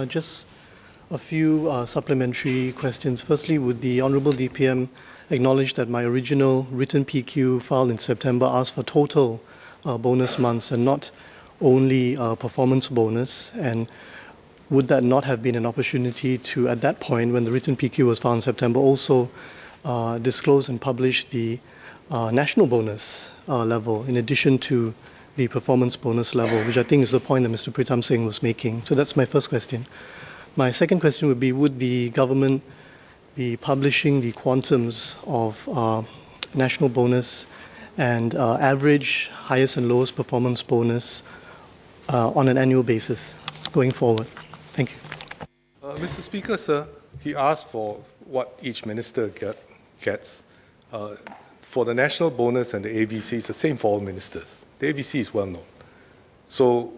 Just a few supplementary questions. Firstly, would the Honourable DPM acknowledge that my original written PQ filed in September asked for total bonus months and not only performance bonus? And would that not have been an opportunity to, at that point, when the written PQ was filed in September, also disclose and publish the national bonus level in addition to the performance bonus level, which I think is the point that Mr. Pritam Singh was making? So that's my first question. My second question would be, would the government be publishing the quantums of national bonus and average highest and lowest performance bonus on an annual basis going forward? Thank you. Mr. Speaker, sir, he asked for what each minister gets. For the national bonus and the AVC, it's the same for all ministers. The AVC is well known. So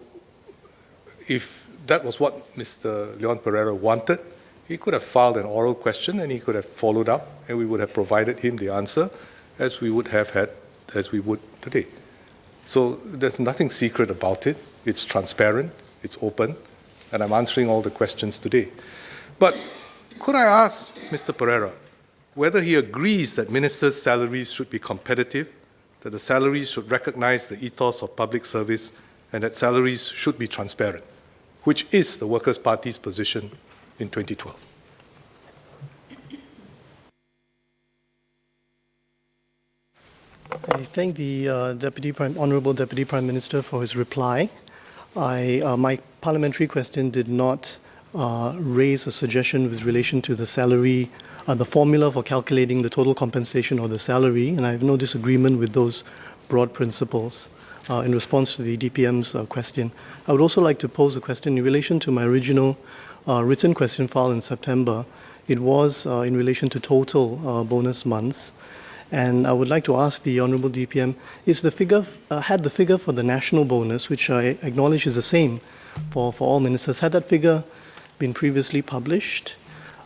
if that was what Mr. Leon Perera wanted, he could have filed an oral question and he could have followed up, and we would have provided him the answer as we would today. So there's nothing secret about it. It's transparent, it's open, and I'm answering all the questions today. But could I ask Mr. Perera whether he agrees that ministers' salaries should be competitive, that the salaries should recognize the ethos of public service, and that salaries should be transparent, which is the Workers' Party's position in 2012. I thank the Honourable Deputy Prime Minister for his reply. My parliamentary question did not raise a suggestion with relation to the salary, the formula for calculating the total compensation or the salary, and I have no disagreement with those broad principles. In response to the DPM's question, I would also like to pose a question in relation to my original written question filed in September. It was in relation to total bonus months, and I would like to ask the Honourable DPM, is the figure, had the figure for the national bonus, which I acknowledge is the same for all ministers, had that figure been previously published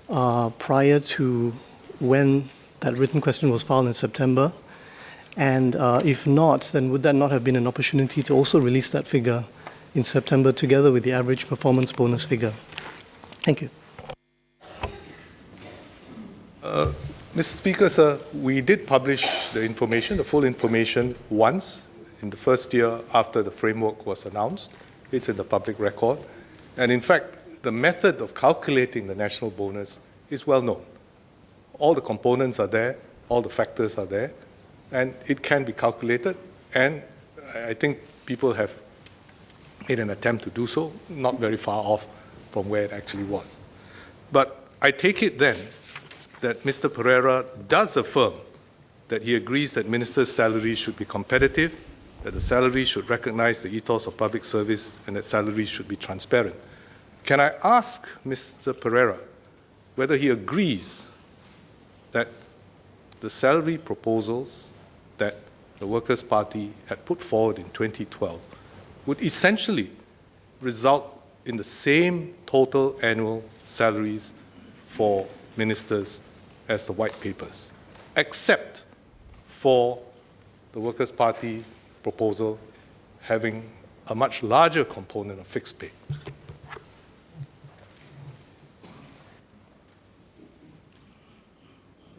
prior to when that written question was filed in September? And if not, then would that not have been an opportunity to also release that figure in September together with the average performance bonus figure? Thank you. Mr. Speaker, sir, we did publish the information, the full information, once in the first year after the framework was announced. It's in the public record. And in fact, the method of calculating the national bonus is well known. All the components are there, all the factors are there, and it can be calculated, and I think people have made an attempt to do so, not very far off from where it actually was. But I take it then that Mr. Perera does affirm that he agrees that ministers' salaries should be competitive, that the salaries should recognize the ethos of public service, and that salaries should be transparent. Can I ask Mr. Perera whether he agrees that the salary proposals that the Workers' Party had put forward in 2012 would essentially result in the same total annual salaries for ministers as the white papers, except for the Workers' Party proposal having a much larger component of fixed pay?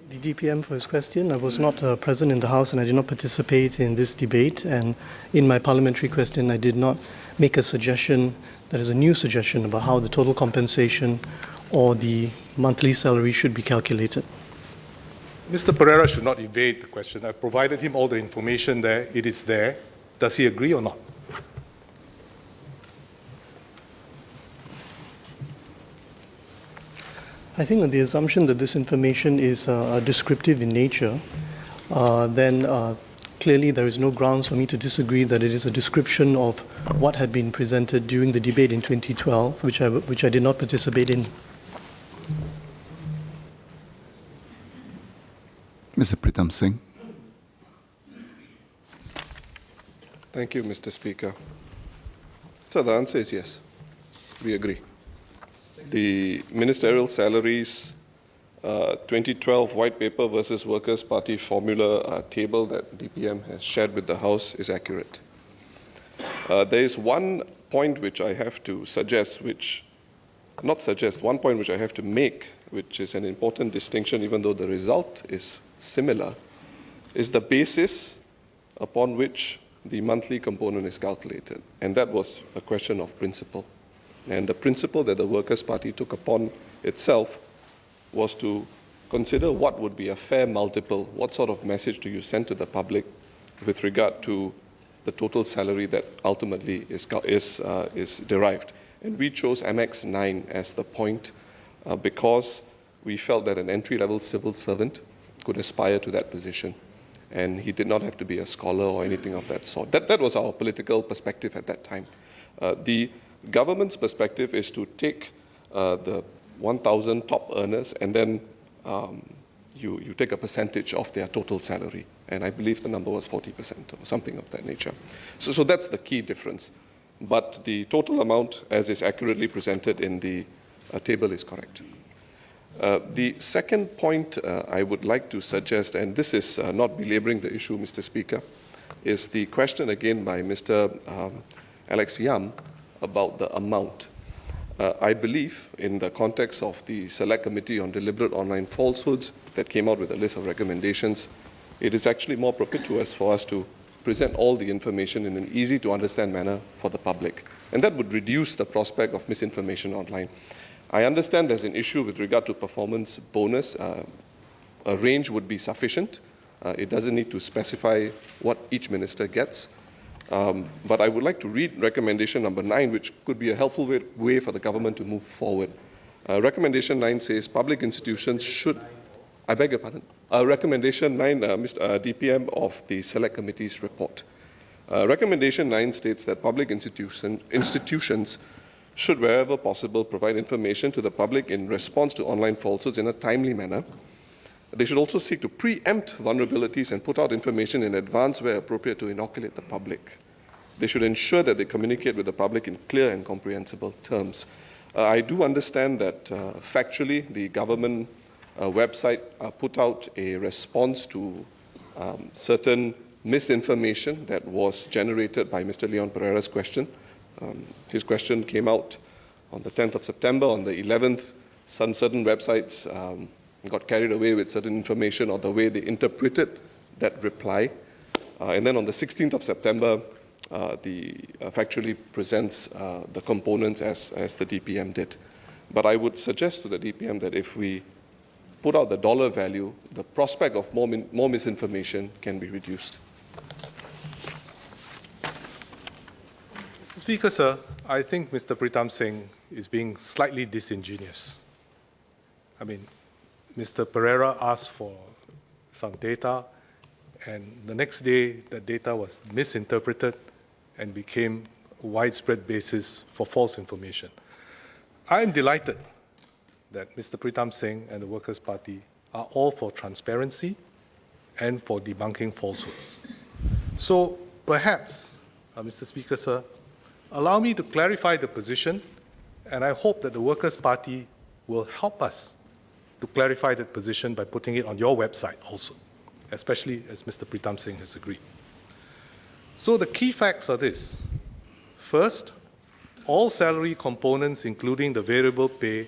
The DPM for his question. I was not present in the House and I did not participate in this debate, and in my parliamentary question I did not make a suggestion, that is a new suggestion, about how the total compensation or the monthly salary should be calculated. Mr. Perera should not evade the question. I provided him all the information there. It is there. Does he agree or not? I think on the assumption that this information is descriptive in nature, then clearly there is no grounds for me to disagree that it is a description of what had been presented during the debate in 2012, which I did not participate in. Mr. Pritam Singh. Thank you, Mr. Speaker. So the answer is yes. We agree. The ministerial salaries 2012 white paper versus Workers' Party formula table that DPM has shared with the House is accurate. There is one point which I have to suggest, which not suggest, one point which I have to make, which is an important distinction even though the result is similar, is the basis upon which the monthly component is calculated. And that was a question of principle. And the principle that the Workers' Party took upon itself was to consider what would be a fair multiple, what sort of message do you send to the public with regard to the total salary that ultimately is derived. And we chose MX9 as the point because we felt that an entry-level civil servant could aspire to that position. And he did not have to be a scholar or anything of that sort. That was our political perspective at that time. The government's perspective is to take the 1,000 top earners and then you take a percentage of their total salary. And I believe the number was 40% or something of that nature. So that's the key difference. But the total amount, as is accurately presented in the table, is correct. The second point I would like to suggest, and this is not belaboring the issue, Mr. Speaker, is the question again by Mr. Alex Yam about the amount. I believe in the context of the Select Committee on Deliberate Online Falsehoods that came out with a list of recommendations, it is actually more propitious for us to present all the information in an easy to understand manner for the public. And that would reduce the prospect of misinformation online. I understand there's an issue with regard to performance bonus. A range would be sufficient. It doesn't need to specify what each minister gets. But I would like to read recommendation number 9, which could be a helpful way for the government to move forward. Recommendation 9 says public institutions should, I beg your pardon, recommendation 9, Mr. DPM of the Select Committee's report. Recommendation 9 states that public institutions should, wherever possible, provide information to the public in response to online falsehoods in a timely manner. They should also seek to preempt vulnerabilities and put out information in advance where appropriate to inoculate the public. They should ensure that they communicate with the public in clear and comprehensible terms. I do understand that factually the government website put out a response to certain misinformation that was generated by Mr. Leon Perera's question. His question came out on the 10th of September. On the 11th, certain websites got carried away with certain information or the way they interpreted that reply. And then on the 16th of September, the factually presents the components as the DPM did. But I would suggest to the DPM that if we put out the dollar value, the prospect of more misinformation can be reduced. Mr. Speaker, sir, I think Mr. Pritam Singh is being slightly disingenuous. I mean, Mr. Perera asked for some data, and the next day that data was misinterpreted and became a widespread basis for false information. I am delighted that Mr. Pritam Singh and the Workers' Party are all for transparency and for debunking falsehoods. So perhaps, Mr. Speaker, sir, allow me to clarify the position, and I hope that the Workers' Party will help us to clarify that position by putting it on your website also, especially as Mr. Pritam Singh has agreed. So the key facts are this. First, all salary components, including the variable pay,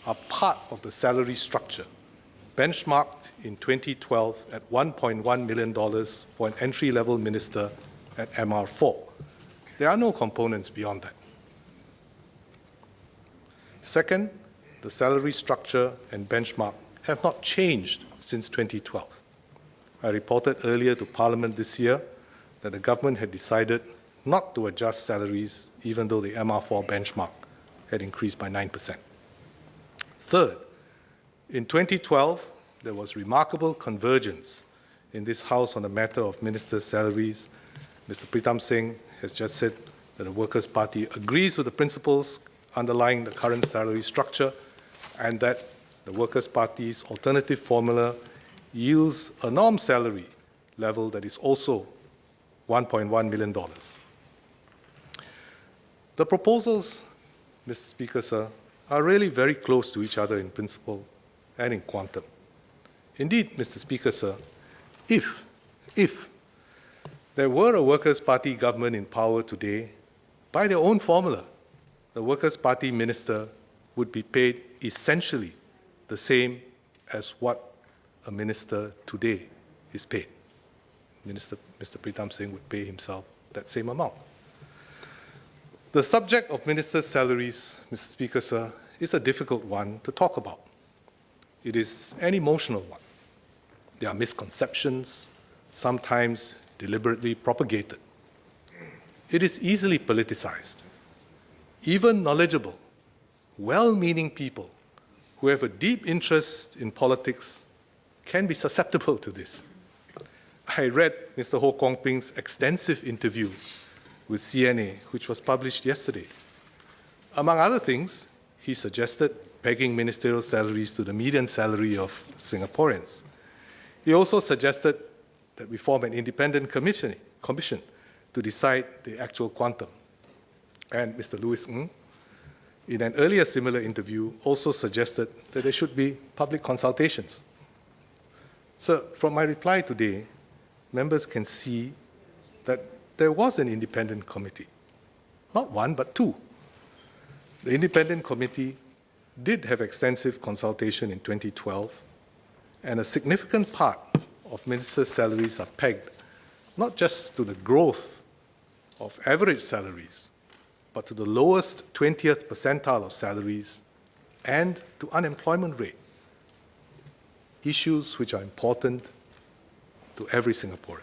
are part of the salary structure, benchmarked in 2012 at $1.1 million for an entry-level minister at MR4. There are no components beyond that. Second, the salary structure and benchmark have not changed since 2012. I reported earlier to Parliament this year that the government had decided not to adjust salaries even though the MR4 benchmark had increased by 9%. Third, in 2012, there was remarkable convergence in this House on the matter of ministers' salaries. Mr. Pritam Singh has just said that the Workers' Party agrees with the principles underlying the current salary structure and that the Workers' Party's alternative formula yields a norm salary level that is also $1.1 million. The proposals, Mr. Speaker, sir, are really very close to each other in principle and in quantum. Indeed, Mr. Speaker, sir, if there were a Workers' Party government in power today, by their own formula, the Workers' Party minister would be paid essentially the same as what a minister today is paid. Mr. Pritam Singh would pay himself that same amount. The subject of ministers' salaries, Mr. Speaker, sir, is a difficult one to talk about. It is an emotional one. There are misconceptions, sometimes deliberately propagated. It is easily politicized. Even knowledgeable, well-meaning people who have a deep interest in politics can be susceptible to this. I read Mr. Ho Kwong Ping's extensive interview with CNA, which was published yesterday. Among other things, he suggested pegging ministerial salaries to the median salary of Singaporeans. He also suggested that we form an independent commission to decide the actual quantum. And Mr. Louis Ng, in an earlier similar interview, also suggested that there should be public consultations. So, from my reply today, members can see that there was an independent committee. Not one, but two. The independent committee did have extensive consultation in 2012, and a significant part of ministers' salaries are pegged not just to the growth of average salaries, but to the lowest 20th percentile of salaries and to unemployment rate, issues which are important to every Singaporean.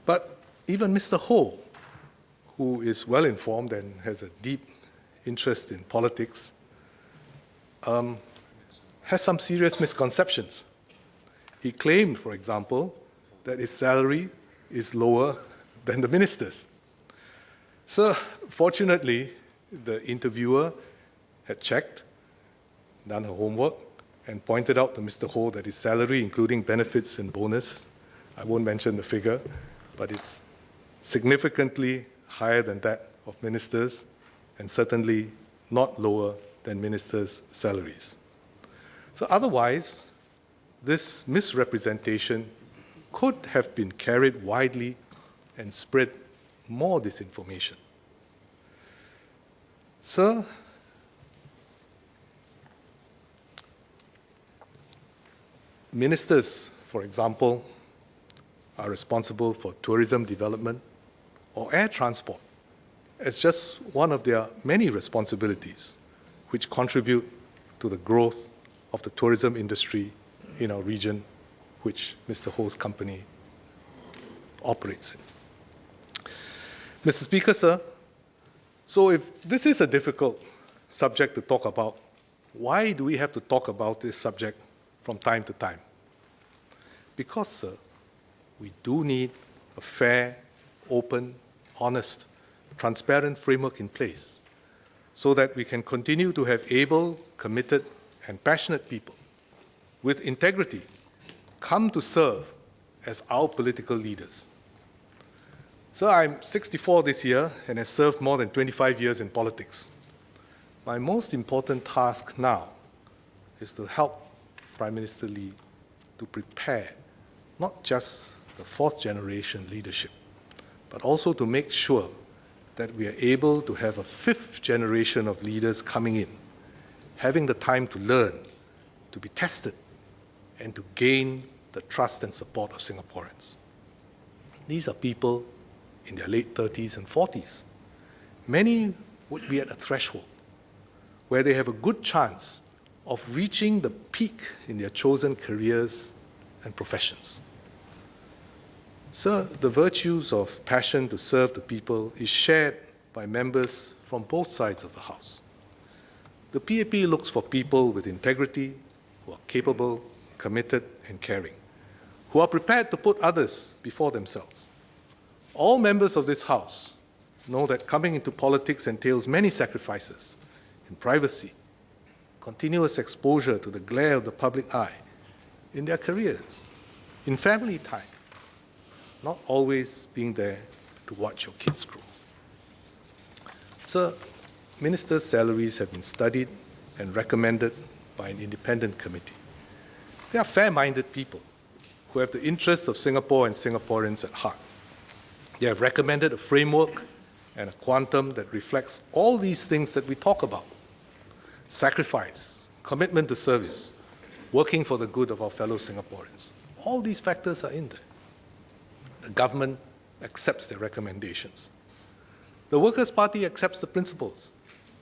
But even Mr. Ho, who is well informed and has a deep interest in politics, has some serious misconceptions. He claimed, for example, that his salary is lower than the ministers. So, fortunately, the interviewer had checked, done her homework, and pointed out to Mr. Ho that his salary, including benefits and bonus, I won't mention the figure, but it's significantly higher than that of ministers, and certainly not lower than ministers' salaries. So otherwise, this misrepresentation could have been carried widely and spread more disinformation. Sir, ministers, for example, are responsible for tourism development or air transport as just one of their many responsibilities which contribute to the growth of the tourism industry in our region, which Mr. Ho's company operates in. Mr. Speaker, sir, so if this is a difficult subject to talk about, why do we have to talk about this subject from time to time? Because, sir, we do need a fair, open, honest, transparent framework in place so that we can continue to have able, committed, and passionate people with integrity come to serve as our political leaders. So I'm 64 this year and have served more than 25 years in politics. My most important task now is to help Prime Minister Lee to prepare not just the fourth generation leadership, but also to make sure that we are able to have a fifth generation of leaders coming in, having the time to learn, to be tested, and to gain the trust and support of Singaporeans. These are people in their late 30s and 40s. Many would be at a threshold where they have a good chance of reaching the peak in their chosen careers and professions. Sir, the virtues of passion to serve the people is shared by members from both sides of the House. The PAP looks for people with integrity, who are capable, committed, and caring, who are prepared to put others before themselves. All members of this House know that coming into politics entails many sacrifices in privacy, continuous exposure to the glare of the public eye, in their careers, in family time, not always being there to watch your kids grow. Sir, ministers' salaries have been studied and recommended by an independent committee. They are fair-minded people who have the interests of Singapore and Singaporeans at heart. They have recommended a framework and a quantum that reflects all these things that we talk about, sacrifice, commitment to service, working for the good of our fellow Singaporeans. All these factors are in there. The government accepts their recommendations. The Workers' Party accepts the principles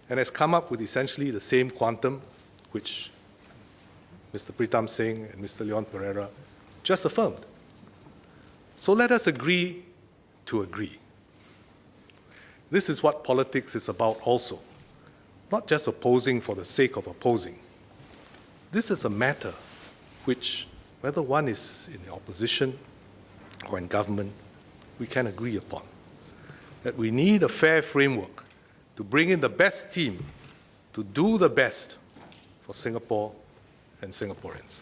and has come up with essentially the same quantum which Mr. Pritam Singh and Mr. Leon Perera just affirmed. So let us agree to agree. This is what politics is about also, not just opposing for the sake of opposing. This is a matter which, whether one is in the opposition or in government, we can agree upon. That we need a fair framework to bring in the best team to do the best for Singapore and Singaporeans.